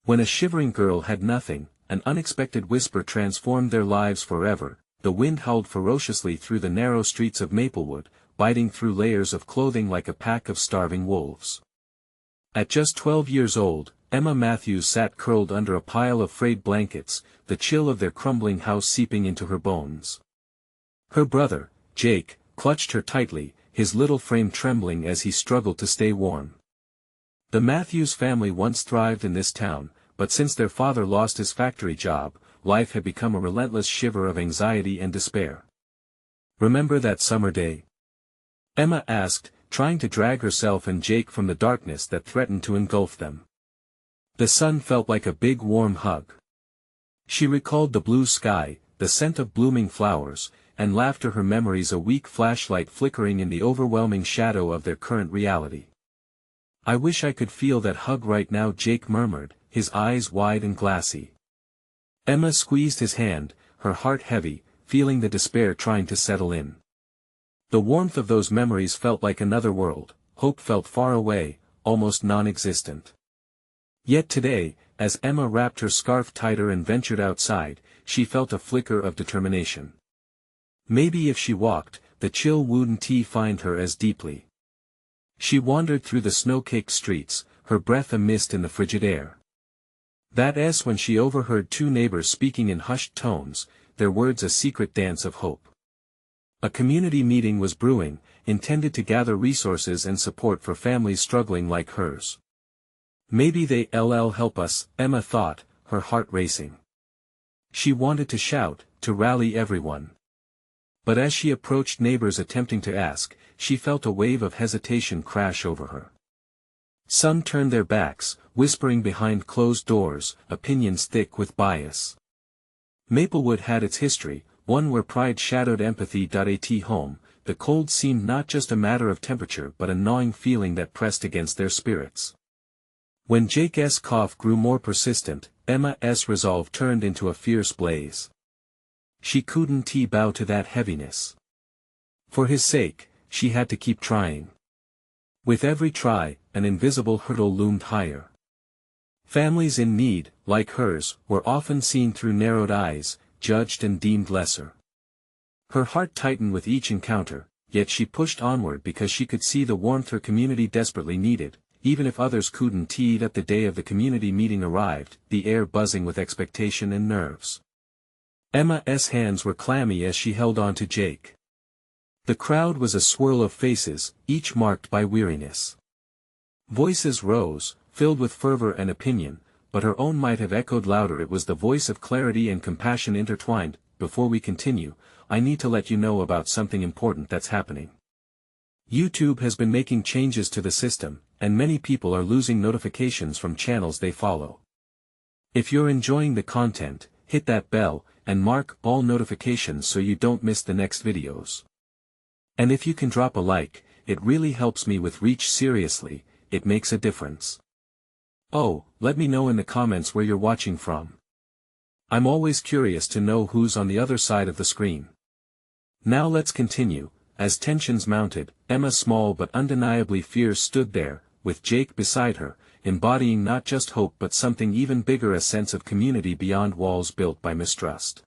When a shivering girl had nothing, an unexpected whisper transformed their lives forever. The wind howled ferociously through the narrow streets of Maplewood, biting through layers of clothing like a pack of starving wolves. At just 12 years old, Emma Matthews sat curled under a pile of frayed blankets, the chill of their crumbling house seeping into her bones. Her brother, Jake, clutched her tightly, his little frame trembling as he struggled to stay warm. The Matthews family once thrived in this town, but since their father lost his factory job, life had become a relentless shiver of anxiety and despair. "Remember that summer day?" Emma asked, trying to drag herself and Jake from the darkness that threatened to engulf them. The sun felt like a big warm hug. She recalled the blue sky, the scent of blooming flowers, and laughed to her memories, a weak flashlight flickering in the overwhelming shadow of their current reality. "I wish I could feel that hug right now," Jake murmured, his eyes wide and glassy. Emma squeezed his hand, her heart heavy, feeling the despair trying to settle in. The warmth of those memories felt like another world. Hope felt far away, almost non-existent. Yet today, as Emma wrapped her scarf tighter and ventured outside, she felt a flicker of determination. Maybe if she walked, the chill wouldn't find her as deeply. She wandered through the snow-caked streets, her breath a mist in the frigid air. That's when she overheard two neighbors speaking in hushed tones, their words a secret dance of hope. A community meeting was brewing, intended to gather resources and support for families struggling like hers. Maybe they'll help us, Emma thought, her heart racing. She wanted to shout, to rally everyone. But as she approached neighbors attempting to ask, she felt a wave of hesitation crash over her. Some turned their backs, whispering behind closed doors, opinions thick with bias. Maplewood had its history, one where pride shadowed empathy. At home, the cold seemed not just a matter of temperature but a gnawing feeling that pressed against their spirits. When Jake's cough grew more persistent, Emma's resolve turned into a fierce blaze. She couldn't bow to that heaviness. For his sake, she had to keep trying. With every try, an invisible hurdle loomed higher. Families in need, like hers, were often seen through narrowed eyes, judged and deemed lesser. Her heart tightened with each encounter, yet she pushed onward because she could see the warmth her community desperately needed, even if others couldn't. At the day of the community meeting arrived, the air buzzing with expectation and nerves. Emma's hands were clammy as she held on to Jake. The crowd was a swirl of faces, each marked by weariness. Voices rose, filled with fervor and opinion, but her own might have echoed louder. It was the voice of clarity and compassion intertwined. "Before we continue, I need to let you know about something important that's happening. YouTube has been making changes to the system, and many people are losing notifications from channels they follow. If you're enjoying the content, hit that bell, and mark all notifications so you don't miss the next videos. And if you can drop a like, it really helps me with reach. Seriously, it makes a difference. Oh, let me know in the comments where you're watching from. I'm always curious to know who's on the other side of the screen. Now let's continue. As tensions mounted, Emma, small but undeniably fierce, stood there, with Jake beside her, embodying not just hope but something even bigger, a sense of community beyond walls built by mistrust.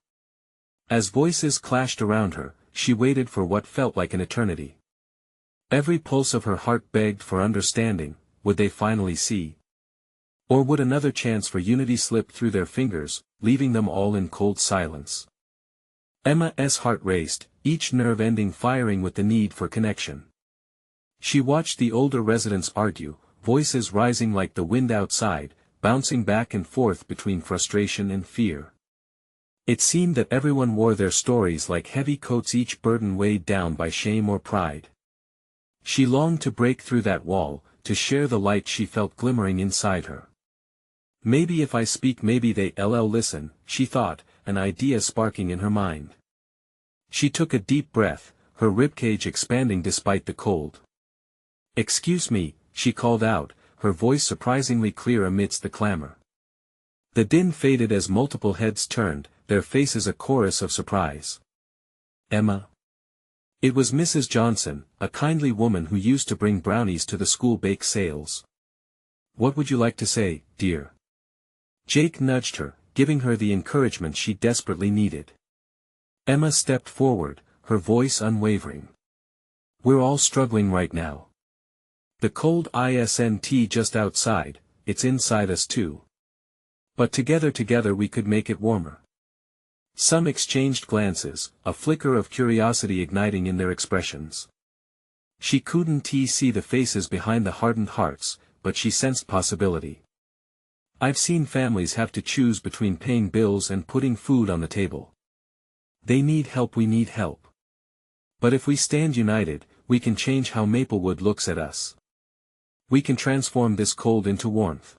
As voices clashed around her, she waited for what felt like an eternity. Every pulse of her heart begged for understanding. Would they finally see? Or would another chance for unity slip through their fingers, leaving them all in cold silence? Emma's heart raced, each nerve ending firing with the need for connection. She watched the older residents argue, voices rising like the wind outside, bouncing back and forth between frustration and fear. It seemed that everyone wore their stories like heavy coats, each burden weighed down by shame or pride. She longed to break through that wall, to share the light she felt glimmering inside her. Maybe if I speak, maybe they'll listen, she thought, an idea sparking in her mind. She took a deep breath, her ribcage expanding despite the cold. "Excuse me," she called out, her voice surprisingly clear amidst the clamor. The din faded as multiple heads turned, their faces a chorus of surprise. "Emma?" It was Mrs. Johnson, a kindly woman who used to bring brownies to the school bake sales. "What would you like to say, dear?" Jake nudged her, giving her the encouragement she desperately needed. Emma stepped forward, her voice unwavering. We're all struggling right now. The cold isn't just outside, it's inside us too. But together we could make it warmer. Some exchanged glances, a flicker of curiosity igniting in their expressions. She couldn't see the faces behind the hardened hearts, but she sensed possibility. I've seen families have to choose between paying bills and putting food on the table. They need help, we need help. But if we stand united, we can change how Maplewood looks at us. We can transform this cold into warmth.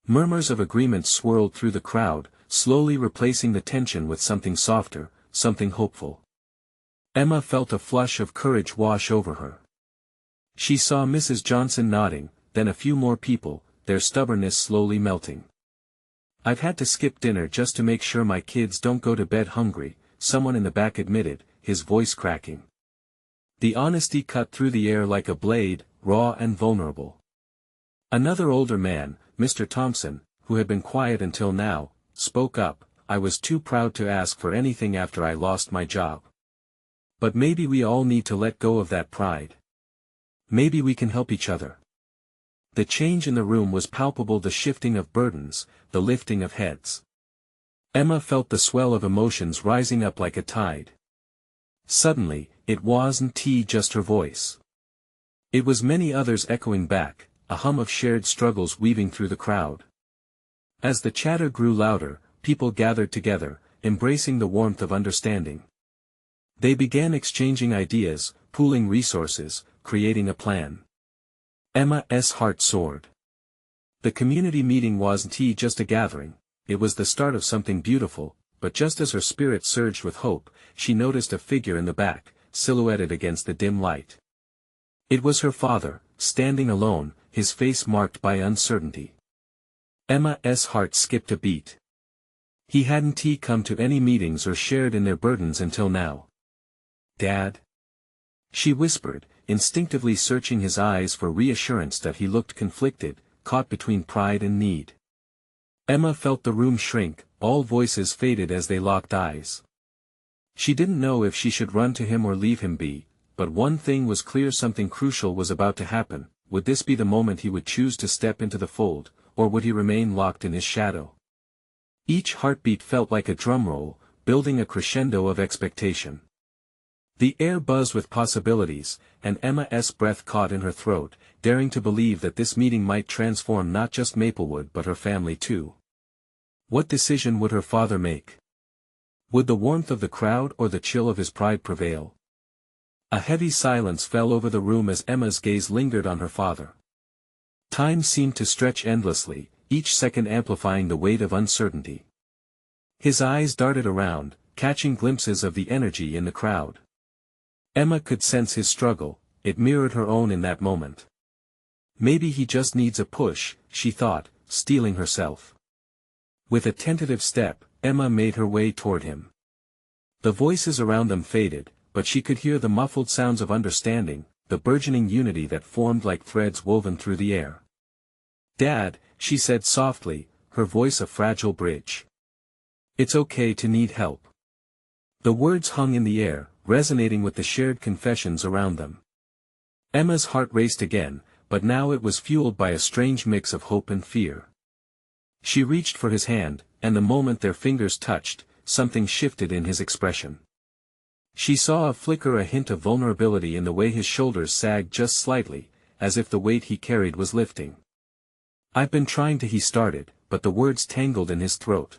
Murmurs of agreement swirled through the crowd, slowly replacing the tension with something softer, something hopeful. Emma felt a flush of courage wash over her. She saw Mrs. Johnson nodding, then a few more people, their stubbornness slowly melting. I've had to skip dinner just to make sure my kids don't go to bed hungry, someone in the back admitted, his voice cracking. The honesty cut through the air like a blade, raw and vulnerable. Another older man, Mr. Thompson, who had been quiet until now, spoke up, I was too proud to ask for anything after I lost my job. But maybe we all need to let go of that pride. Maybe we can help each other. The change in the room was palpable, the shifting of burdens, the lifting of heads. Emma felt the swell of emotions rising up like a tide. Suddenly, it wasn't just her voice. It was many others echoing back, a hum of shared struggles weaving through the crowd. As the chatter grew louder, people gathered together, embracing the warmth of understanding. They began exchanging ideas, pooling resources, creating a plan. Emma's heart soared. The community meeting wasn't just a gathering, it was the start of something beautiful, but just as her spirit surged with hope, she noticed a figure in the back, silhouetted against the dim light. It was her father, standing alone, his face marked by uncertainty. Emma's heart skipped a beat. He hadn't come to any meetings or shared in their burdens until now. Dad? She whispered, instinctively searching his eyes for reassurance that he looked conflicted, caught between pride and need. Emma felt the room shrink, all voices faded as they locked eyes. She didn't know if she should run to him or leave him be, but one thing was clear, something crucial was about to happen. Would this be the moment he would choose to step into the fold, or would he remain locked in his shadow? Each heartbeat felt like a drumroll, building a crescendo of expectation. The air buzzed with possibilities, and Emma's breath caught in her throat, daring to believe that this meeting might transform not just Maplewood but her family too. What decision would her father make? Would the warmth of the crowd or the chill of his pride prevail? A heavy silence fell over the room as Emma's gaze lingered on her father. Time seemed to stretch endlessly, each second amplifying the weight of uncertainty. His eyes darted around, catching glimpses of the energy in the crowd. Emma could sense his struggle, it mirrored her own in that moment. Maybe he just needs a push, she thought, steeling herself. With a tentative step, Emma made her way toward him. The voices around them faded, but she could hear the muffled sounds of understanding, the burgeoning unity that formed like threads woven through the air. Dad, she said softly, her voice a fragile bridge. It's okay to need help. The words hung in the air, resonating with the shared confessions around them. Emma's heart raced again, but now it was fueled by a strange mix of hope and fear. She reached for his hand, and the moment their fingers touched, something shifted in his expression. She saw a flicker, a hint of vulnerability in the way his shoulders sagged just slightly, as if the weight he carried was lifting. I've been trying to, he started, but the words tangled in his throat.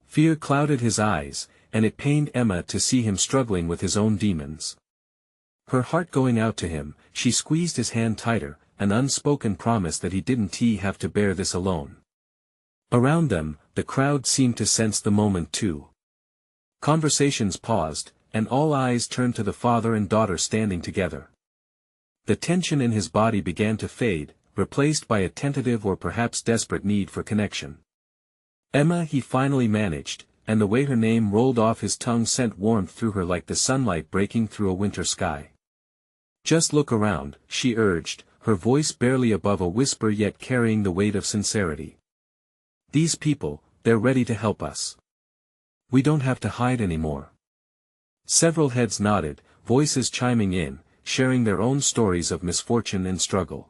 Fear clouded his eyes, and it pained Emma to see him struggling with his own demons. Her heart going out to him, she squeezed his hand tighter, an unspoken promise that he didn't have to bear this alone. Around them, the crowd seemed to sense the moment too. Conversations paused, and all eyes turned to the father and daughter standing together. The tension in his body began to fade, replaced by a tentative or perhaps desperate need for connection. Emma, he finally managed, and the way her name rolled off his tongue sent warmth through her like the sunlight breaking through a winter sky. Just look around, she urged, her voice barely above a whisper yet carrying the weight of sincerity. These people, they're ready to help us. We don't have to hide anymore. Several heads nodded, voices chiming in, sharing their own stories of misfortune and struggle.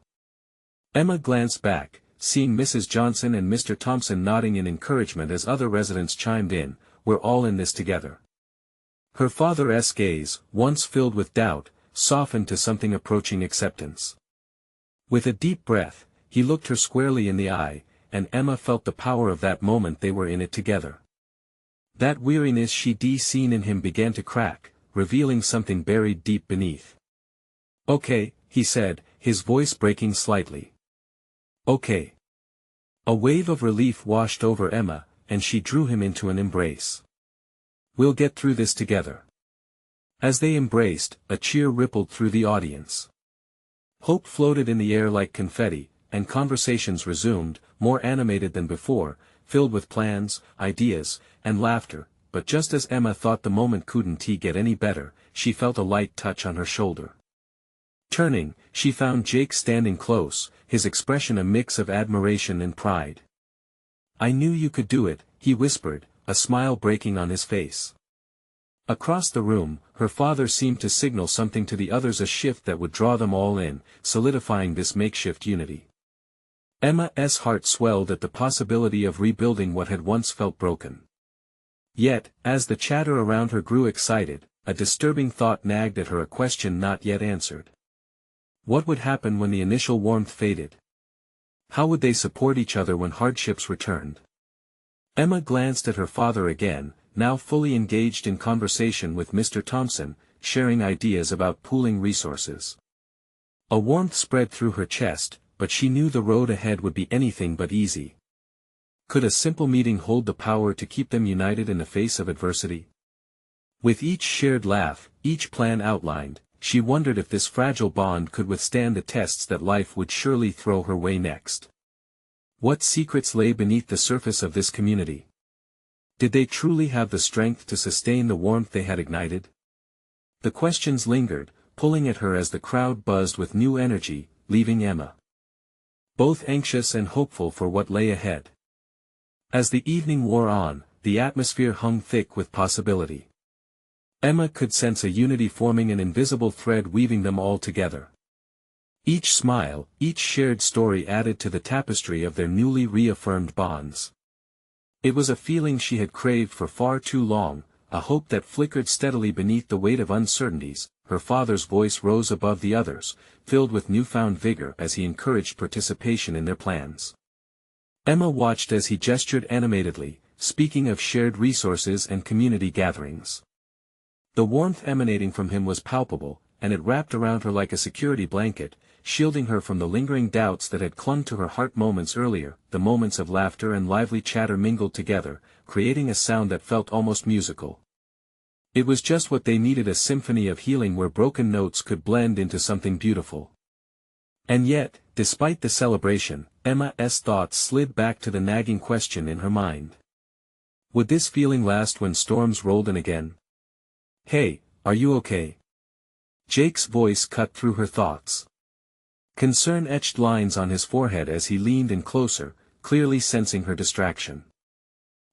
Emma glanced back, seeing Mrs. Johnson and Mr. Thompson nodding in encouragement as other residents chimed in, "We're all in this together." Her father's gaze, once filled with doubt, softened to something approaching acceptance. With a deep breath, he looked her squarely in the eye, and Emma felt the power of that moment they were in it together. That weariness she'd seen in him began to crack, revealing something buried deep beneath. "Okay," he said, his voice breaking slightly. "Okay." A wave of relief washed over Emma, and she drew him into an embrace. "We'll get through this together." As they embraced, a cheer rippled through the audience. Hope floated in the air like confetti, and conversations resumed, more animated than before, filled with plans, ideas, and laughter, but just as Emma thought the moment couldn't get any better, she felt a light touch on her shoulder. Turning, she found Jake standing close, his expression a mix of admiration and pride. "I knew you could do it," he whispered, a smile breaking on his face. Across the room, her father seemed to signal something to the others, a shift that would draw them all in, solidifying this makeshift unity. Emma's heart swelled at the possibility of rebuilding what had once felt broken. Yet, as the chatter around her grew excited, a disturbing thought nagged at her, a question not yet answered. What would happen when the initial warmth faded? How would they support each other when hardships returned? Emma glanced at her father again, now fully engaged in conversation with Mr. Thompson, sharing ideas about pooling resources. A warmth spread through her chest, but she knew the road ahead would be anything but easy. Could a simple meeting hold the power to keep them united in the face of adversity? With each shared laugh, each plan outlined, she wondered if this fragile bond could withstand the tests that life would surely throw her way next. What secrets lay beneath the surface of this community? Did they truly have the strength to sustain the warmth they had ignited? The questions lingered, pulling at her as the crowd buzzed with new energy, leaving Emma both anxious and hopeful for what lay ahead. As the evening wore on, the atmosphere hung thick with possibility. Emma could sense a unity forming, an invisible thread weaving them all together. Each smile, each shared story added to the tapestry of their newly reaffirmed bonds. It was a feeling she had craved for far too long, a hope that flickered steadily beneath the weight of uncertainties. Her father's voice rose above the others, filled with newfound vigor as he encouraged participation in their plans. Emma watched as he gestured animatedly, speaking of shared resources and community gatherings. The warmth emanating from him was palpable, and it wrapped around her like a security blanket, shielding her from the lingering doubts that had clung to her heart moments earlier. The moments of laughter and lively chatter mingled together, creating a sound that felt almost musical. It was just what they needed, a symphony of healing where broken notes could blend into something beautiful. And yet, despite the celebration, Emma's thoughts slid back to the nagging question in her mind. Would this feeling last when storms rolled in again? "Hey, are you okay?" Jake's voice cut through her thoughts. Concern etched lines on his forehead as he leaned in closer, clearly sensing her distraction.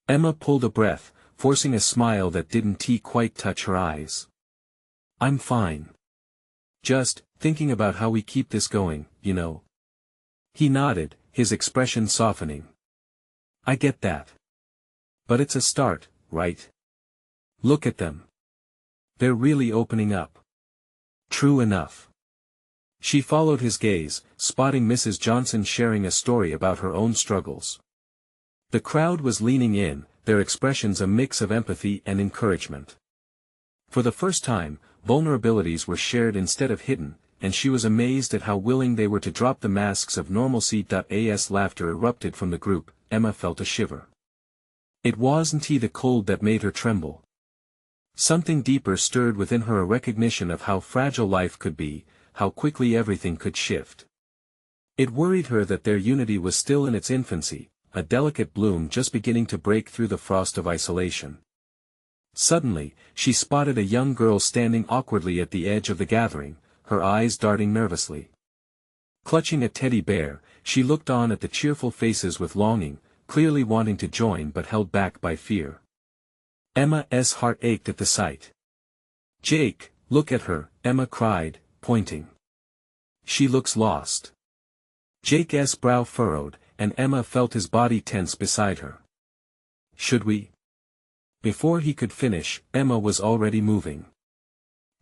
Emma pulled a breath, forcing a smile that didn't quite touch her eyes. "I'm fine. Just thinking about how we keep this going, you know." He nodded, his expression softening. "I get that. But it's a start, right? Look at them. They're really opening up." "True enough." She followed his gaze, spotting Mrs. Johnson sharing a story about her own struggles. The crowd was leaning in, their expressions a mix of empathy and encouragement. For the first time, vulnerabilities were shared instead of hidden, and she was amazed at how willing they were to drop the masks of normalcy. As laughter erupted from the group, Emma felt a shiver. It wasn't the cold that made her tremble. Something deeper stirred within her, a recognition of how fragile life could be, how quickly everything could shift. It worried her that their unity was still in its infancy, a delicate bloom just beginning to break through the frost of isolation. Suddenly, she spotted a young girl standing awkwardly at the edge of the gathering, her eyes darting nervously. Clutching a teddy bear, she looked on at the cheerful faces with longing, clearly wanting to join but held back by fear. Emma's heart ached at the sight. "Jake, look at her," Emma cried, pointing. "She looks lost." Jake's brow furrowed, and Emma felt his body tense beside her. "Should we?" Before he could finish, Emma was already moving.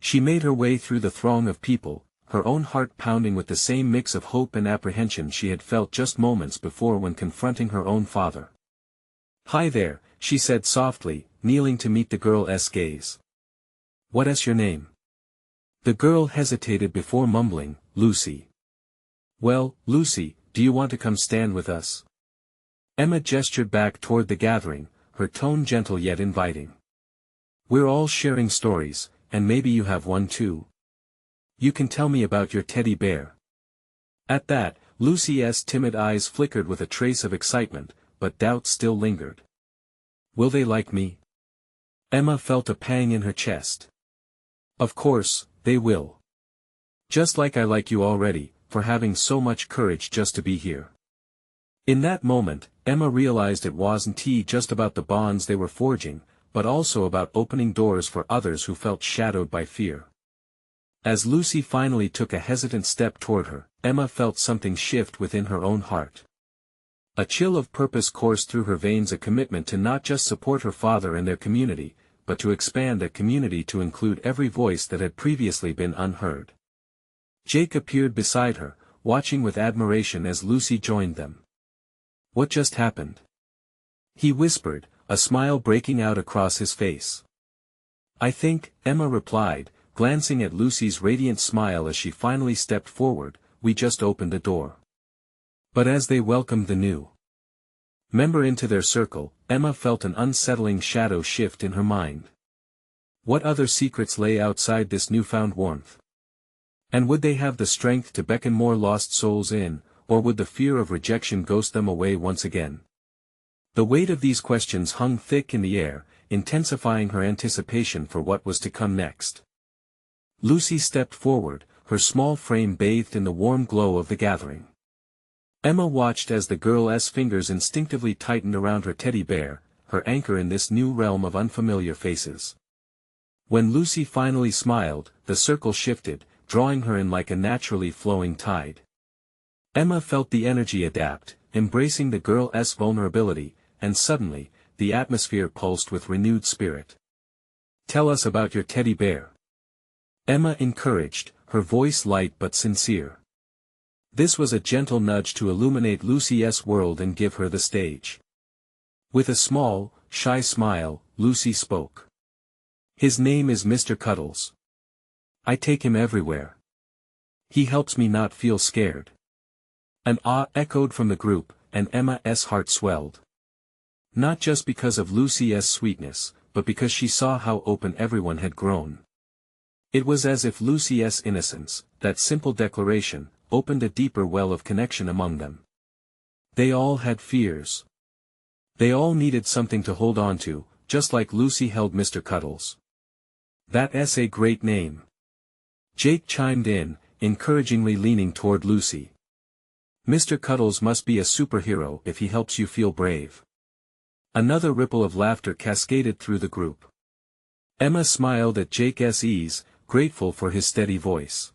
She made her way through the throng of people, her own heart pounding with the same mix of hope and apprehension she had felt just moments before when confronting her own father. "Hi there," she said softly, kneeling to meet the girl's gaze. "What's your name?" The girl hesitated before mumbling, "Lucy." "Well, Lucy, do you want to come stand with us?" Emma gestured back toward the gathering, her tone gentle yet inviting. "We're all sharing stories, and maybe you have one too. You can tell me about your teddy bear." At that, Lucy's timid eyes flickered with a trace of excitement, but doubt still lingered. "Will they like me?" Emma felt a pang in her chest. "Of course, they will. Just like I like you already, for having so much courage just to be here." In that moment, Emma realized it wasn't just about the bonds they were forging, but also about opening doors for others who felt shadowed by fear. As Lucy finally took a hesitant step toward her, Emma felt something shift within her own heart. A chill of purpose coursed through her veins, a commitment to not just support her father and their community, but to expand that community to include every voice that had previously been unheard. Jake appeared beside her, watching with admiration as Lucy joined them. "What just happened?" he whispered, a smile breaking out across his face. "I think," Emma replied, glancing at Lucy's radiant smile as she finally stepped forward, "we just opened a door." But as they welcomed the new member into their circle, Emma felt an unsettling shadow shift in her mind. What other secrets lay outside this newfound warmth? And would they have the strength to beckon more lost souls in, or would the fear of rejection ghost them away once again? The weight of these questions hung thick in the air, intensifying her anticipation for what was to come next. Lucy stepped forward, her small frame bathed in the warm glow of the gathering. Emma watched as the girl's fingers instinctively tightened around her teddy bear, her anchor in this new realm of unfamiliar faces. When Lucy finally smiled, the circle shifted, drawing her in like a naturally flowing tide. Emma felt the energy adapt, embracing the girl's vulnerability, and suddenly, the atmosphere pulsed with renewed spirit. "Tell us about your teddy bear," Emma encouraged, her voice light but sincere. This was a gentle nudge to illuminate Lucy's world and give her the stage. With a small, shy smile, Lucy spoke. "His name is Mr. Cuddles. I take him everywhere. He helps me not feel scared." An "ah" echoed from the group, and Emma's heart swelled. Not just because of Lucy's sweetness, but because she saw how open everyone had grown. It was as if Lucy's innocence, that simple declaration, opened a deeper well of connection among them. They all had fears. They all needed something to hold on to, just like Lucy held Mr. Cuddles. "That's a great name," Jake chimed in, encouragingly leaning toward Lucy. "Mr. Cuddles must be a superhero if he helps you feel brave." Another ripple of laughter cascaded through the group. Emma smiled at Jake's ease, grateful for his steady voice.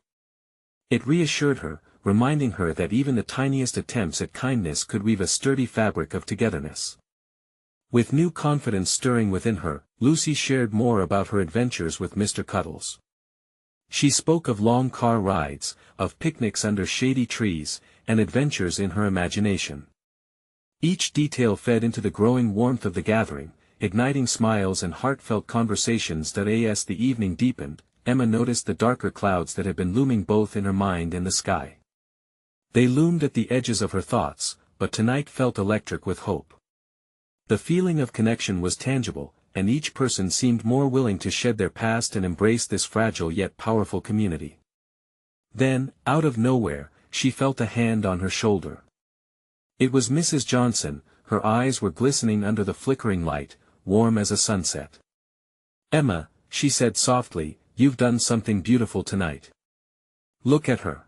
It reassured her, reminding her that even the tiniest attempts at kindness could weave a sturdy fabric of togetherness. With new confidence stirring within her, Lucy shared more about her adventures with Mr. Cuddles. She spoke of long car rides, of picnics under shady trees, and adventures in her imagination. Each detail fed into the growing warmth of the gathering, igniting smiles and heartfelt conversations that as the evening deepened, Emma noticed the darker clouds that had been looming both in her mind and the sky. They loomed at the edges of her thoughts, but tonight felt electric with hope. The feeling of connection was tangible, and each person seemed more willing to shed their past and embrace this fragile yet powerful community. Then, out of nowhere, she felt a hand on her shoulder. It was Mrs. Johnson, her eyes were glistening under the flickering light, warm as a sunset. "Emma," she said softly, "you've done something beautiful tonight. Look at her."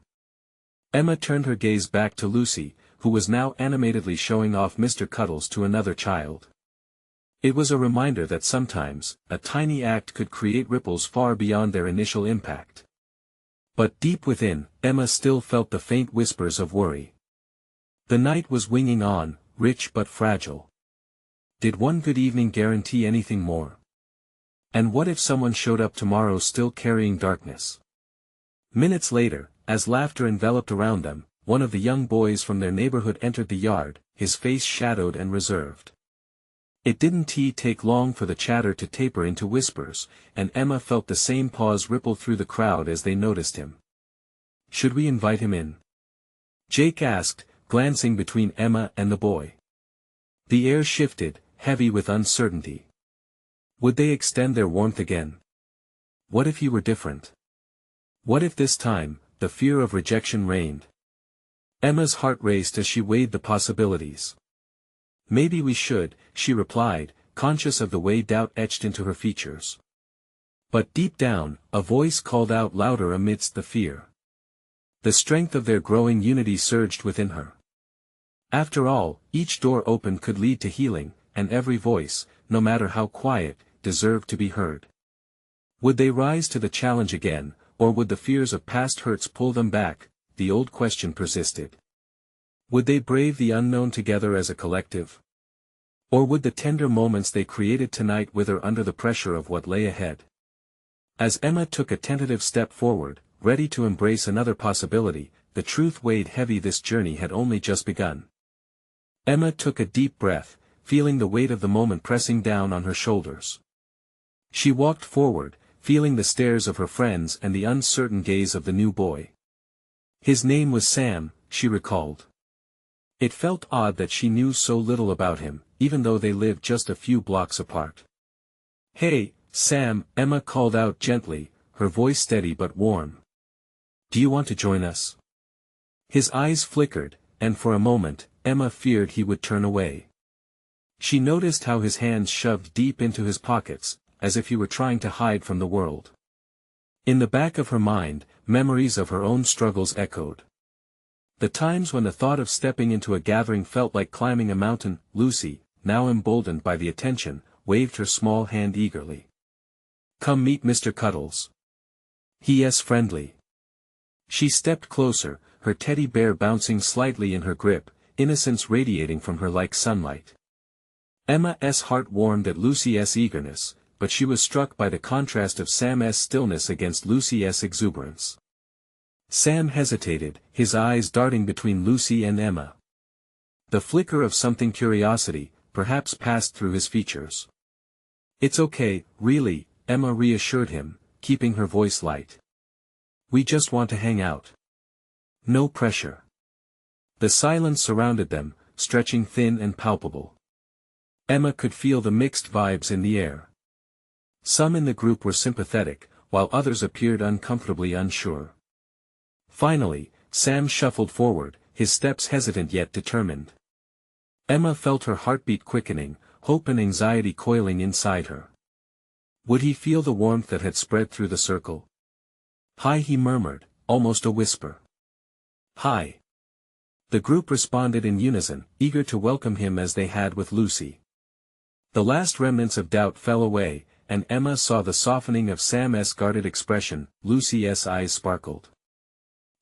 Emma turned her gaze back to Lucy, who was now animatedly showing off Mr. Cuddles to another child. It was a reminder that sometimes, a tiny act could create ripples far beyond their initial impact. But deep within, Emma still felt the faint whispers of worry. The night was winging on, rich but fragile. Did one good evening guarantee anything more? And what if someone showed up tomorrow still carrying darkness? Minutes later, as laughter enveloped around them, one of the young boys from their neighborhood entered the yard, his face shadowed and reserved. It didn't take long for the chatter to taper into whispers, and Emma felt the same pause ripple through the crowd as they noticed him. "Should we invite him in?" Jake asked, glancing between Emma and the boy. The air shifted, heavy with uncertainty. Would they extend their warmth again? What if he were different? What if this time, the fear of rejection reigned? Emma's heart raced as she weighed the possibilities. "Maybe we should," she replied, conscious of the way doubt etched into her features. But deep down, a voice called out louder amidst the fear. The strength of their growing unity surged within her. After all, each door opened could lead to healing, and every voice, no matter how quiet, deserved to be heard. Would they rise to the challenge again, or would the fears of past hurts pull them back? The old question persisted. Would they brave the unknown together as a collective? Or would the tender moments they created tonight wither under the pressure of what lay ahead? As Emma took a tentative step forward, ready to embrace another possibility, the truth weighed heavy. This journey had only just begun. Emma took a deep breath, feeling the weight of the moment pressing down on her shoulders. She walked forward, feeling the stares of her friends and the uncertain gaze of the new boy. His name was Sam, she recalled. It felt odd that she knew so little about him, even though they lived just a few blocks apart. "Hey, Sam," Emma called out gently, her voice steady but warm. "Do you want to join us?" His eyes flickered, and for a moment, Emma feared he would turn away. She noticed how his hands shoved deep into his pockets, as if he were trying to hide from the world. In the back of her mind, memories of her own struggles echoed. The times when the thought of stepping into a gathering felt like climbing a mountain. Lucy, now emboldened by the attention, waved her small hand eagerly. "Come meet Mr. Cuddles. He is friendly." She stepped closer, her teddy bear bouncing slightly in her grip, innocence radiating from her like sunlight. Emma's heart warmed at Lucy's eagerness, but she was struck by the contrast of Sam's stillness against Lucy's exuberance. Sam hesitated, his eyes darting between Lucy and Emma. The flicker of something curiosity, perhaps, passed through his features. "It's okay, really," Emma reassured him, keeping her voice light. "We just want to hang out. No pressure." The silence surrounded them, stretching thin and palpable. Emma could feel the mixed vibes in the air. Some in the group were sympathetic, while others appeared uncomfortably unsure. Finally, Sam shuffled forward, his steps hesitant yet determined. Emma felt her heartbeat quickening, hope and anxiety coiling inside her. Would he feel the warmth that had spread through the circle? "Hi," he murmured, almost a whisper. "Hi." The group responded in unison, eager to welcome him as they had with Lucy. The last remnants of doubt fell away, and Emma saw the softening of Sam's guarded expression. Lucy's eyes sparkled.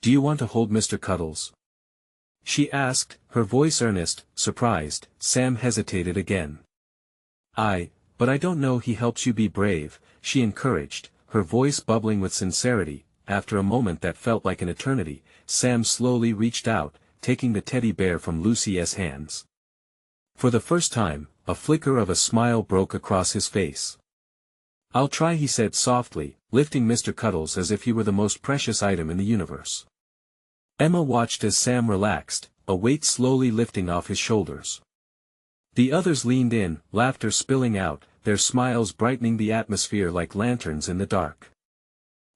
"Do you want to hold Mr. Cuddles?" she asked, her voice earnest, surprised. Sam hesitated again. But I don't know." "He helps you be brave," she encouraged, her voice bubbling with sincerity. After a moment that felt like an eternity, Sam slowly reached out, taking the teddy bear from Lucy's hands. For the first time, a flicker of a smile broke across his face. "I'll try," he said softly, lifting Mr. Cuddles as if he were the most precious item in the universe. Emma watched as Sam relaxed, a weight slowly lifting off his shoulders. The others leaned in, laughter spilling out, their smiles brightening the atmosphere like lanterns in the dark.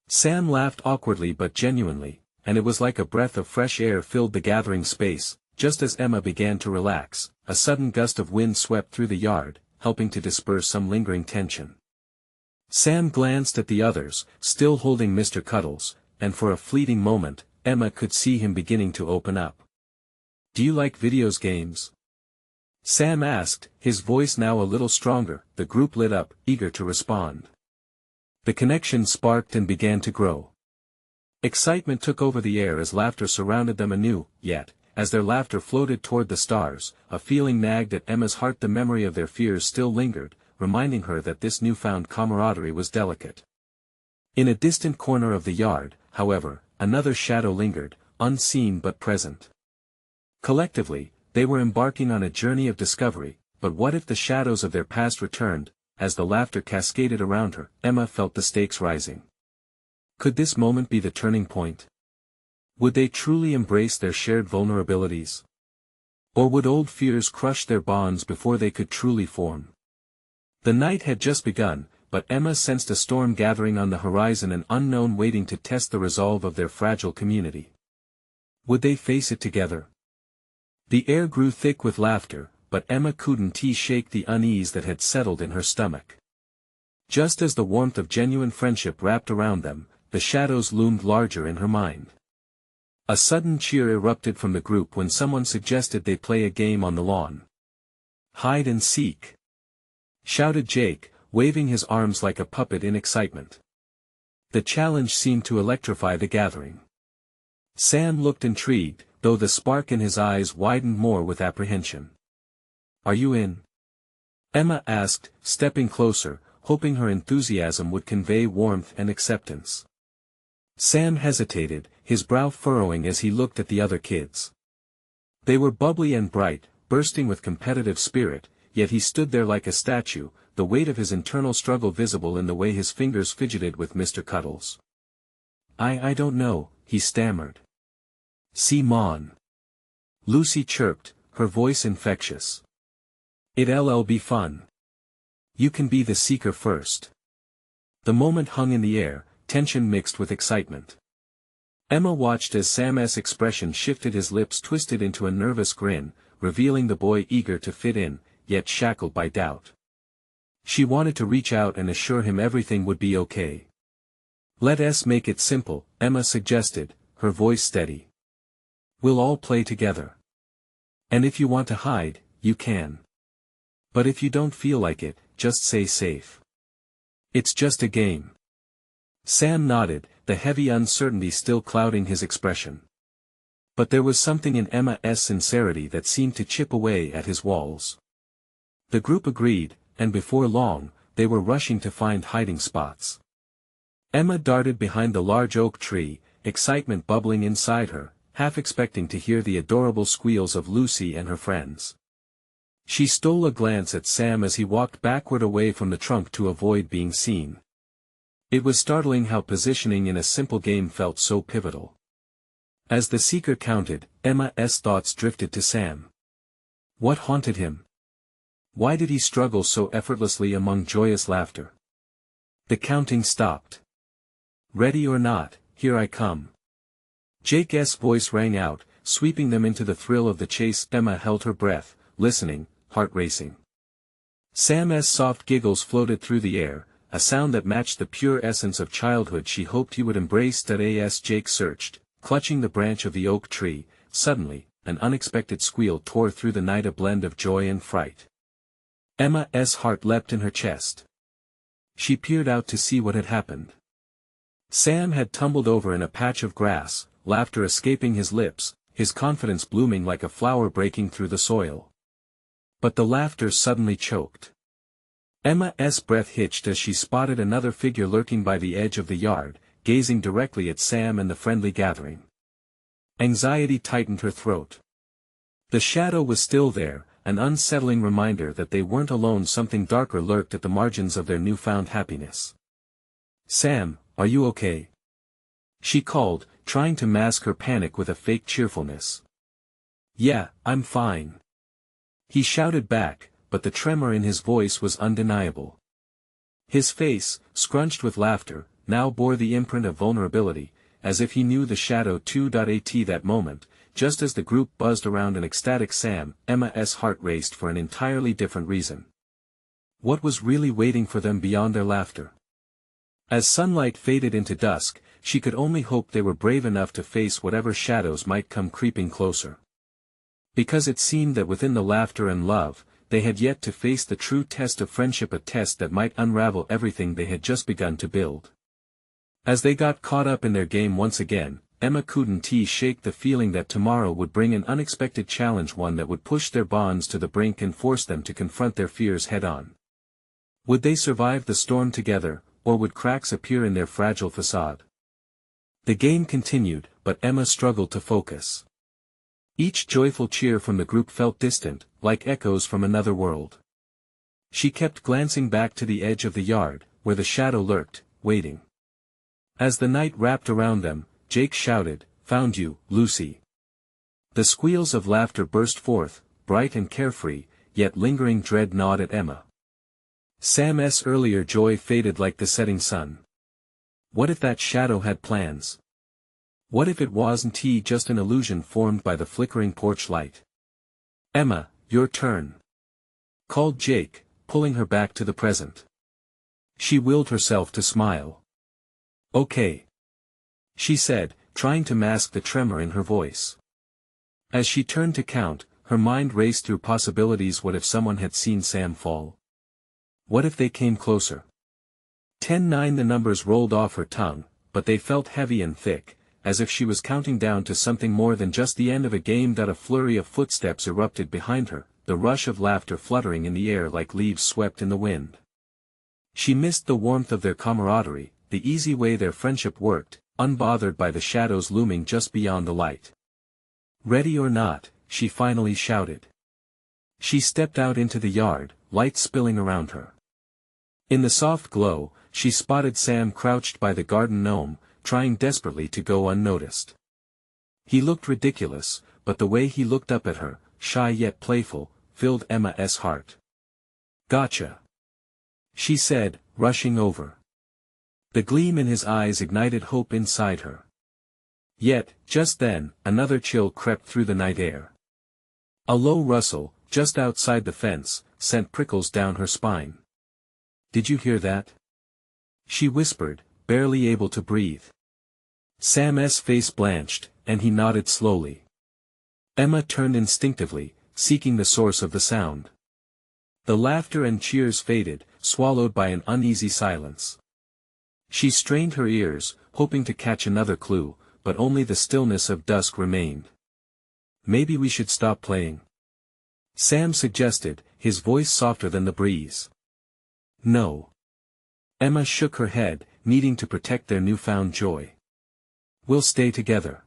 Sam laughed awkwardly but genuinely, and it was like a breath of fresh air filled the gathering space. Just as Emma began to relax, a sudden gust of wind swept through the yard, helping to disperse some lingering tension. Sam glanced at the others, still holding Mr. Cuddles, and for a fleeting moment, Emma could see him beginning to open up. Do you like videos games? Sam asked, his voice now a little stronger. The group lit up, eager to respond. The connection sparked and began to grow. Excitement took over the air as laughter surrounded them anew, yet, as their laughter floated toward the stars, a feeling nagged at Emma's heart. The memory of their fears still lingered, reminding her that this newfound camaraderie was delicate. In a distant corner of the yard, however, another shadow lingered, unseen but present. Collectively, they were embarking on a journey of discovery, but what if the shadows of their past returned? As the laughter cascaded around her, Emma felt the stakes rising. Could this moment be the turning point? Would they truly embrace their shared vulnerabilities? Or would old fears crush their bonds before they could truly form? The night had just begun, but Emma sensed a storm gathering on the horizon, an unknown waiting to test the resolve of their fragile community. Would they face it together? The air grew thick with laughter, but Emma couldn't shake the unease that had settled in her stomach. Just as the warmth of genuine friendship wrapped around them, the shadows loomed larger in her mind. A sudden cheer erupted from the group when someone suggested they play a game on the lawn. "Hide and seek!" shouted Jake, waving his arms like a puppet in excitement. The challenge seemed to electrify the gathering. Sam looked intrigued, though the spark in his eyes widened more with apprehension. "Are you in?" Emma asked, stepping closer, hoping her enthusiasm would convey warmth and acceptance. Sam hesitated, his brow furrowing as he looked at the other kids. They were bubbly and bright, bursting with competitive spirit, yet he stood there like a statue, the weight of his internal struggle visible in the way his fingers fidgeted with Mr. Cuddles. I don't know," he stammered. "Simon." Lucy chirped, her voice infectious. "It'll be fun. You can be the seeker first." The moment hung in the air, tension mixed with excitement. Emma watched as Sam's expression shifted, his lips twisted into a nervous grin, revealing the boy eager to fit in, yet shackled by doubt. She wanted to reach out and assure him everything would be okay. "Let's make it simple," Emma suggested, her voice steady. "We'll all play together. And if you want to hide, you can. But if you don't feel like it, just stay safe. It's just a game." Sam nodded, the heavy uncertainty still clouding his expression. But there was something in Emma's sincerity that seemed to chip away at his walls. The group agreed, and before long, they were rushing to find hiding spots. Emma darted behind the large oak tree, excitement bubbling inside her, half expecting to hear the adorable squeals of Lucy and her friends. She stole a glance at Sam as he walked backward away from the trunk to avoid being seen. It was startling how positioning in a simple game felt so pivotal. As the seeker counted, Emma's thoughts drifted to Sam. What haunted him? Why did he struggle so effortlessly among joyous laughter? The counting stopped. "Ready or not, here I come." Jake's voice rang out, sweeping them into the thrill of the chase. Emma held her breath, listening, heart racing. Sam's soft giggles floated through the air, a sound that matched the pure essence of childhood she hoped he would embrace. As Jake searched, clutching the branch of the oak tree, suddenly, an unexpected squeal tore through the night, a blend of joy and fright. Emma's heart leapt in her chest. She peered out to see what had happened. Sam had tumbled over in a patch of grass, laughter escaping his lips, his confidence blooming like a flower breaking through the soil. But the laughter suddenly choked. Emma's breath hitched as she spotted another figure lurking by the edge of the yard, gazing directly at Sam and the friendly gathering. Anxiety tightened her throat. The shadow was still there, an unsettling reminder that they weren't alone. Something darker lurked at the margins of their newfound happiness. "Sam, are you okay?" she called, trying to mask her panic with a fake cheerfulness. "Yeah, I'm fine," he shouted back, but the tremor in his voice was undeniable. His face, scrunched with laughter, now bore the imprint of vulnerability, as if he knew the shadow too. At that moment, just as the group buzzed around an ecstatic Sam, Emma's heart raced for an entirely different reason. What was really waiting for them beyond their laughter? As sunlight faded into dusk, she could only hope they were brave enough to face whatever shadows might come creeping closer. Because it seemed that within the laughter and love, they had yet to face the true test of friendship, a test that might unravel everything they had just begun to build. As they got caught up in their game once again, Emma couldn't shake the feeling that tomorrow would bring an unexpected challenge, one that would push their bonds to the brink and force them to confront their fears head-on. Would they survive the storm together, or would cracks appear in their fragile facade? The game continued, but Emma struggled to focus. Each joyful cheer from the group felt distant, like echoes from another world. She kept glancing back to the edge of the yard, where the shadow lurked, waiting. As the night wrapped around them, Jake shouted, "Found you, Lucy." The squeals of laughter burst forth, bright and carefree, yet lingering dread gnawed at Emma. Sam's earlier joy faded like the setting sun. What if that shadow had plans? What if it wasn't just an illusion formed by the flickering porch light? "Emma, your turn," called Jake, pulling her back to the present. She willed herself to smile. "Okay," she said, trying to mask the tremor in her voice. As she turned to count, her mind raced through possibilities. What if someone had seen Sam fall? What if they came closer? 10-9. The numbers rolled off her tongue, but they felt heavy and thick, as if she was counting down to something more than just the end of a game. A flurry of footsteps erupted behind her, the rush of laughter fluttering in the air like leaves swept in the wind. She missed the warmth of their camaraderie, the easy way their friendship worked, unbothered by the shadows looming just beyond the light. "Ready or not," she finally shouted. She stepped out into the yard, light spilling around her. In the soft glow, she spotted Sam crouched by the garden gnome, trying desperately to go unnoticed. He looked ridiculous, but the way he looked up at her, shy yet playful, filled Emma's heart. "Gotcha," she said, rushing over. The gleam in his eyes ignited hope inside her. Yet, just then, another chill crept through the night air. A low rustle, just outside the fence, sent prickles down her spine. "Did you hear that?" she whispered, barely able to breathe. Sam's face blanched, and he nodded slowly. Emma turned instinctively, seeking the source of the sound. The laughter and cheers faded, swallowed by an uneasy silence. She strained her ears, hoping to catch another clue, but only the stillness of dusk remained. "Maybe we should stop playing," Sam suggested, his voice softer than the breeze. "No." Emma shook her head, needing to protect their newfound joy. "We'll stay together."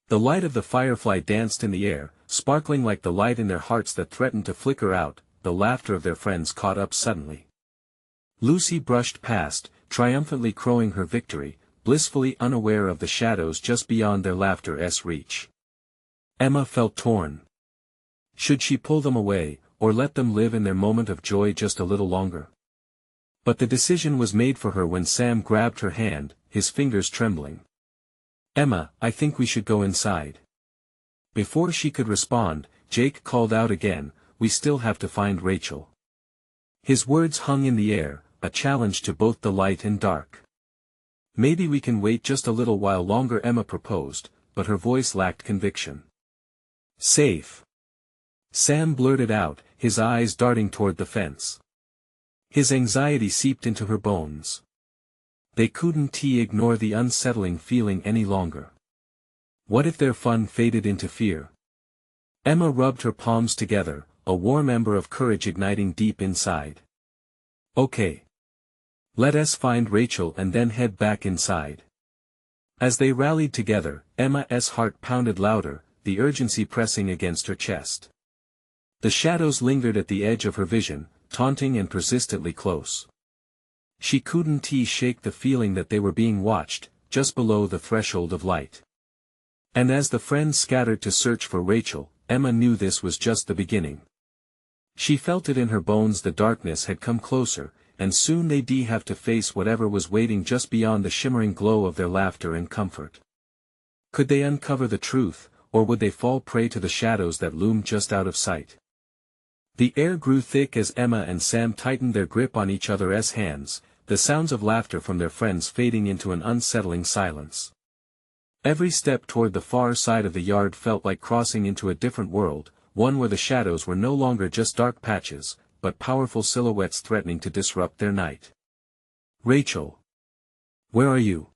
The light of the firefly danced in the air, sparkling like the light in their hearts that threatened to flicker out. The laughter of their friends caught up suddenly. Lucy brushed past, triumphantly crowing her victory, blissfully unaware of the shadows just beyond their laughter's reach. Emma felt torn. Should she pull them away, or let them live in their moment of joy just a little longer? But the decision was made for her when Sam grabbed her hand, his fingers trembling. "Emma, I think we should go inside." Before she could respond, Jake called out again, "We still have to find Rachel." His words hung in the air, a challenge to both the light and dark. "Maybe we can wait just a little while longer," Emma proposed, but her voice lacked conviction. "Safe," Sam blurted out, his eyes darting toward the fence. His anxiety seeped into her bones. They couldn't ignore the unsettling feeling any longer. What if their fun faded into fear? Emma rubbed her palms together, a warm ember of courage igniting deep inside. "Okay. Let us find Rachel and then head back inside." As they rallied together, Emma's heart pounded louder, the urgency pressing against her chest. The shadows lingered at the edge of her vision, taunting and persistently close. She couldn't shake the feeling that they were being watched, just below the threshold of light. And as the friends scattered to search for Rachel, Emma knew this was just the beginning. She felt it in her bones. The darkness had come closer, and soon they'd have to face whatever was waiting just beyond the shimmering glow of their laughter and comfort. Could they uncover the truth, or would they fall prey to the shadows that loomed just out of sight? The air grew thick as Emma and Sam tightened their grip on each other's hands, the sounds of laughter from their friends fading into an unsettling silence. Every step toward the far side of the yard felt like crossing into a different world, one where the shadows were no longer just dark patches, but powerful silhouettes threatening to disrupt their night. "Rachel! Where are you?"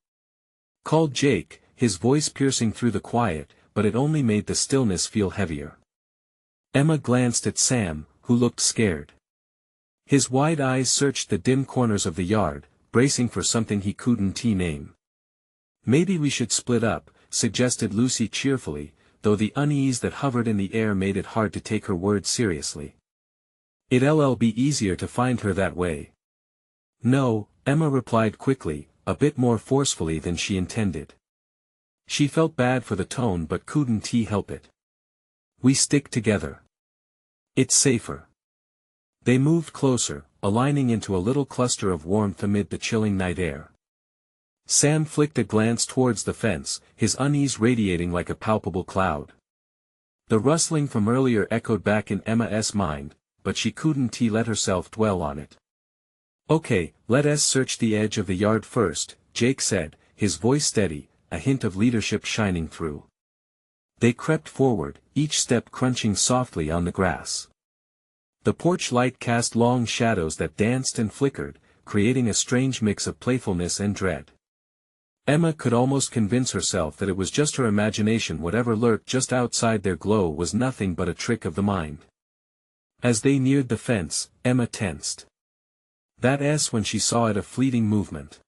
called Jake, his voice piercing through the quiet, but it only made the stillness feel heavier. Emma glanced at Sam, who looked scared. His wide eyes searched the dim corners of the yard, bracing for something he couldn't name. "Maybe we should split up," suggested Lucy cheerfully, though the unease that hovered in the air made it hard to take her words seriously. "It'll be easier to find her that way." "No," Emma replied quickly, a bit more forcefully than she intended. She felt bad for the tone but couldn't help it. "We stick together. It's safer." They moved closer, aligning into a little cluster of warmth amid the chilling night air. Sam flicked a glance towards the fence, his unease radiating like a palpable cloud. The rustling from earlier echoed back in Emma's mind, but she couldn't let herself dwell on it. "Okay, let us search the edge of the yard first," Jake said, his voice steady, a hint of leadership shining through. They crept forward, each step crunching softly on the grass. The porch light cast long shadows that danced and flickered, creating a strange mix of playfulness and dread. Emma could almost convince herself that it was just her imagination. Whatever lurked just outside their glow was nothing but a trick of the mind. As they neared the fence, Emma tensed. That's when she saw it, a fleeting movement.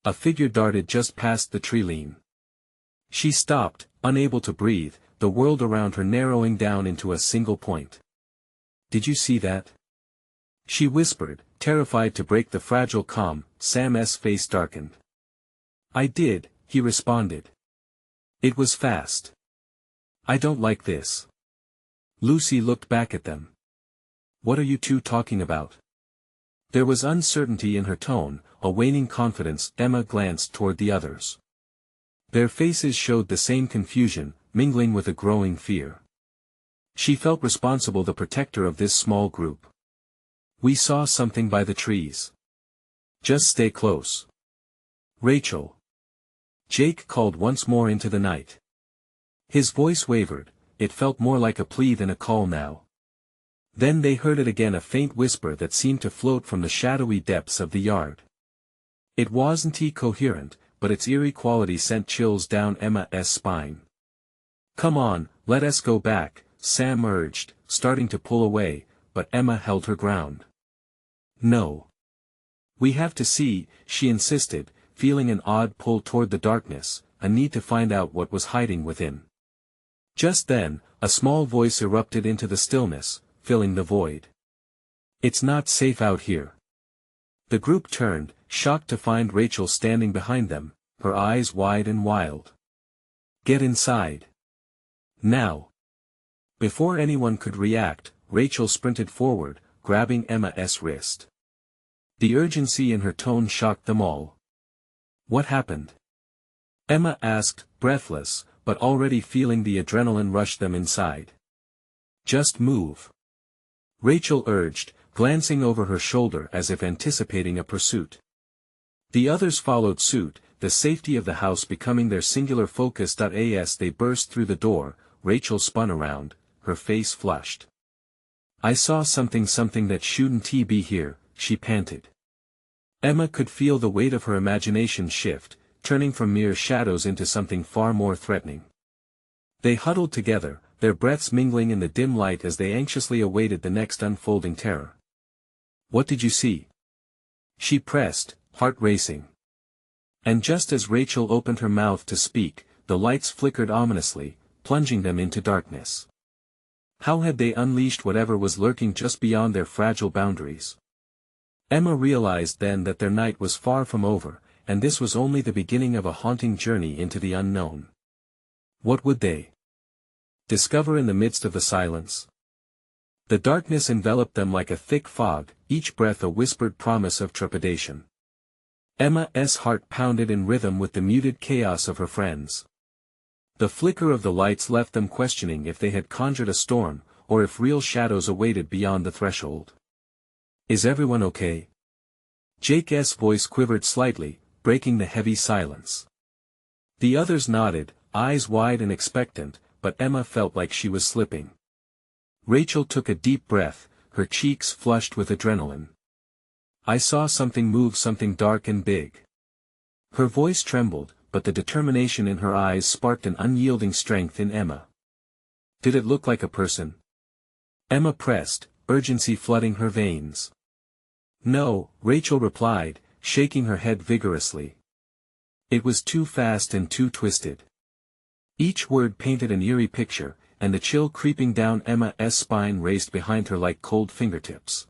A figure darted just past the tree line. She stopped, unable to breathe, the world around her narrowing down into a single point. "Did you see that?" she whispered, terrified to break the fragile calm. Sam's face darkened. "I did," he responded. "It was fast. I don't like this." Lucy looked back at them. "What are you two talking about?" There was uncertainty in her tone, a waning confidence. Emma glanced toward the others. Their faces showed the same confusion, mingling with a growing fear. She felt responsible, the protector of this small group. "We saw something by the trees. Just stay close." "Rachel!" Jake called once more into the night. His voice wavered, it felt more like a plea than a call now. Then they heard it again, a faint whisper that seemed to float from the shadowy depths of the yard. It wasn't coherent, but its eerie quality sent chills down Emma's spine. "Come on, let us go back," Sam urged, starting to pull away, but Emma held her ground. "No. We have to see," she insisted, feeling an odd pull toward the darkness, a need to find out what was hiding within. Just then, a small voice erupted into the stillness, filling the void. "It's not safe out here." The group turned, shocked to find Rachel standing behind them, her eyes wide and wild. "Get inside. Now." Before anyone could react, Rachel sprinted forward, grabbing Emma's wrist. The urgency in her tone shocked them all. "What happened?" Emma asked, breathless, but already feeling the adrenaline rush them inside. "Just move," Rachel urged, glancing over her shoulder as if anticipating a pursuit. The others followed suit, the safety of the house becoming their singular focus. As they burst through the door, Rachel spun around, her face flushed. "I saw something that shouldn't be here," she panted. Emma could feel the weight of her imagination shift, turning from mere shadows into something far more threatening. They huddled together, their breaths mingling in the dim light as they anxiously awaited the next unfolding terror. "What did you see?" she pressed, heart racing. And just as Rachel opened her mouth to speak, the lights flickered ominously, plunging them into darkness. How had they unleashed whatever was lurking just beyond their fragile boundaries? Emma realized then that their night was far from over, and this was only the beginning of a haunting journey into the unknown. What would they discover in the midst of the silence? The darkness enveloped them like a thick fog, each breath a whispered promise of trepidation. Emma's heart pounded in rhythm with the muted chaos of her friends. The flicker of the lights left them questioning if they had conjured a storm, or if real shadows awaited beyond the threshold. "Is everyone okay?" Jake's voice quivered slightly, breaking the heavy silence. The others nodded, eyes wide and expectant, but Emma felt like she was slipping. Rachel took a deep breath, her cheeks flushed with adrenaline. I saw something move, something dark and big. Her voice trembled, but the determination in her eyes sparked an unyielding strength in Emma. Did it look like a person? Emma pressed, urgency flooding her veins. No, Rachel replied, shaking her head vigorously. It was too fast and too twisted. Each word painted an eerie picture, and the chill creeping down Emma's spine raced behind her like cold fingertips.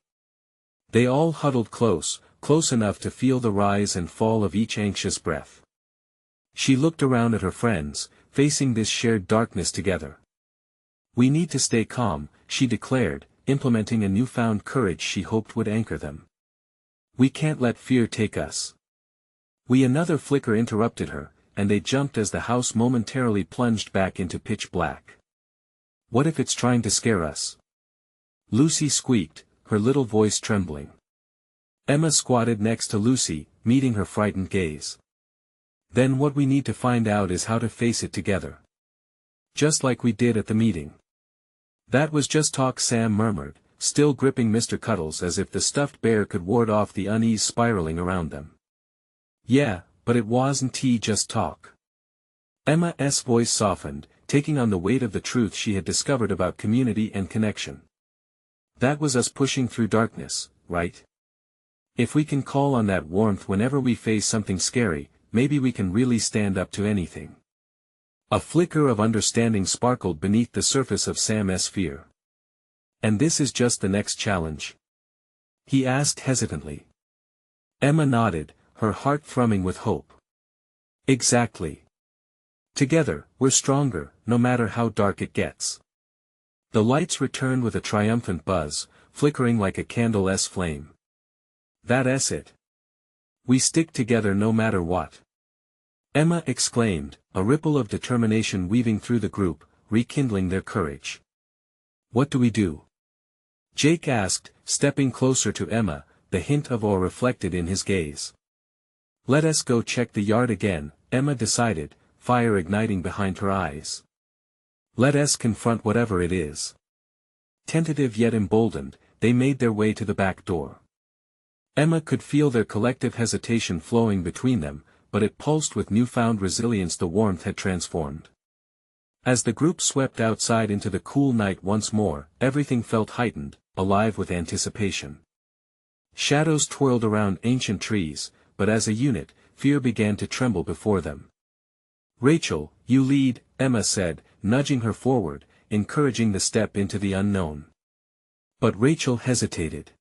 They all huddled close, close enough to feel the rise and fall of each anxious breath. She looked around at her friends, facing this shared darkness together. We need to stay calm, she declared, implementing a newfound courage she hoped would anchor them. We can't let fear take us. Another flicker interrupted her, and they jumped as the house momentarily plunged back into pitch black. What if it's trying to scare us? Lucy squeaked, her little voice trembling. Emma squatted next to Lucy, meeting her frightened gaze. Then what we need to find out is how to face it together. Just like we did at the meeting. That was just talk, Sam murmured, still gripping Mr. Cuddles as if the stuffed bear could ward off the unease spiraling around them. Yeah, but it wasn't just talk. Emma's voice softened, taking on the weight of the truth she had discovered about community and connection. That was us pushing through darkness, right? If we can call on that warmth whenever we face something scary, maybe we can really stand up to anything. A flicker of understanding sparkled beneath the surface of Sam's fear. And this is just the next challenge? He asked hesitantly. Emma nodded, her heart thrumming with hope. Exactly. Together, we're stronger, no matter how dark it gets. The lights returned with a triumphant buzz, flickering like a candle's flame. That's it. We stick together no matter what. Emma exclaimed, a ripple of determination weaving through the group, rekindling their courage. What do we do? Jake asked, stepping closer to Emma, the hint of awe reflected in his gaze. Let us go check the yard again, Emma decided, fire igniting behind her eyes. Let us confront whatever it is. Tentative yet emboldened, they made their way to the back door. Emma could feel their collective hesitation flowing between them, but it pulsed with newfound resilience the warmth had transformed. As the group swept outside into the cool night once more, everything felt heightened, alive with anticipation. Shadows twirled around ancient trees, but as a unit, fear began to tremble before them. Rachel, you lead, Emma said, nudging her forward, encouraging the step into the unknown. But Rachel hesitated.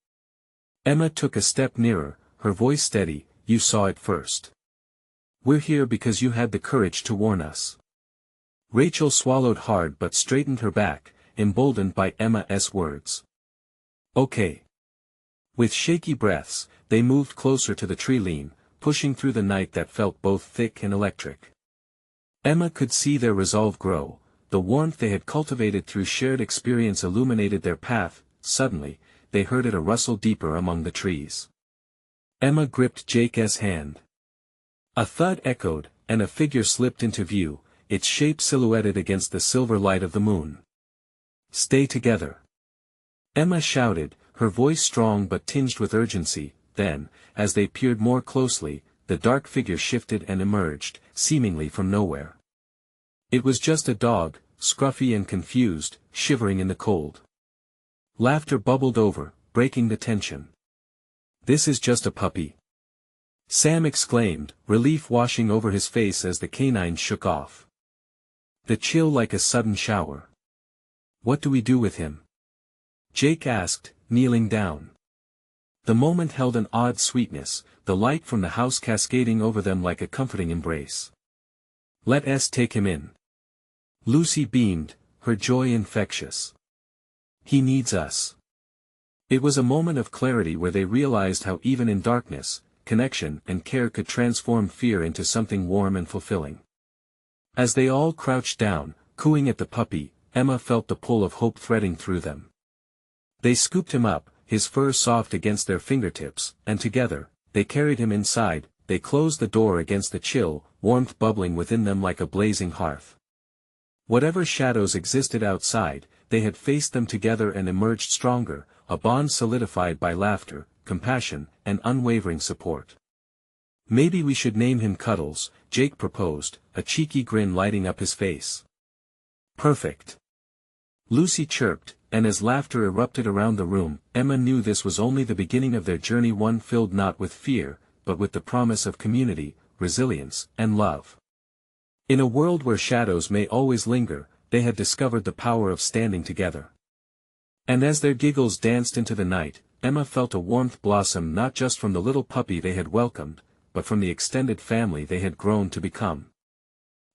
Emma took a step nearer, her voice steady, you saw it first. We're here because you had the courage to warn us. Rachel swallowed hard but straightened her back, emboldened by Emma's words. Okay. With shaky breaths, they moved closer to the tree line, pushing through the night that felt both thick and electric. Emma could see their resolve grow, the warmth they had cultivated through shared experience illuminated their path. Suddenly, they heard it a rustle deeper among the trees. Emma gripped Jake's hand. A thud echoed, and a figure slipped into view, its shape silhouetted against the silver light of the moon. Stay together. Emma shouted, her voice strong but tinged with urgency. Then, as they peered more closely, the dark figure shifted and emerged, seemingly from nowhere. It was just a dog, scruffy and confused, shivering in the cold. Laughter bubbled over, breaking the tension. This is just a puppy. Sam exclaimed, relief washing over his face as the canine shook off. The chill like a sudden shower. What do we do with him? Jake asked, kneeling down. The moment held an odd sweetness, the light from the house cascading over them like a comforting embrace. Let us take him in. Lucy beamed, her joy infectious. He needs us. It was a moment of clarity where they realized how even in darkness, connection and care could transform fear into something warm and fulfilling. As they all crouched down, cooing at the puppy, Emma felt the pull of hope threading through them. They scooped him up, his fur soft against their fingertips, and together, they carried him inside. They closed the door against the chill, warmth bubbling within them like a blazing hearth. Whatever shadows existed outside, they had faced them together and emerged stronger, a bond solidified by laughter, compassion, and unwavering support. "Maybe we should name him Cuddles," Jake proposed, a cheeky grin lighting up his face. "Perfect," Lucy chirped, and as laughter erupted around the room, Emma knew this was only the beginning of their journey, one filled not with fear, but with the promise of community, resilience, and love. In a world where shadows may always linger, they had discovered the power of standing together. And as their giggles danced into the night, Emma felt a warmth blossom not just from the little puppy they had welcomed, but from the extended family they had grown to become.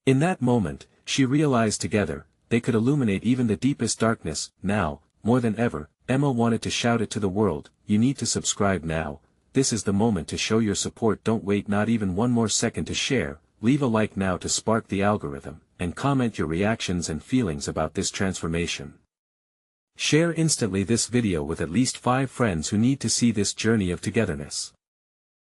In that moment, she realized together, they could illuminate even the deepest darkness. Now, more than ever, Emma wanted to shout it to the world, "You need to subscribe now. This is the moment to show your support. Don't wait not even one more second to share, leave a like now to spark the algorithm, and comment your reactions and feelings about this transformation. Share instantly this video with at least 5 friends who need to see this journey of togetherness."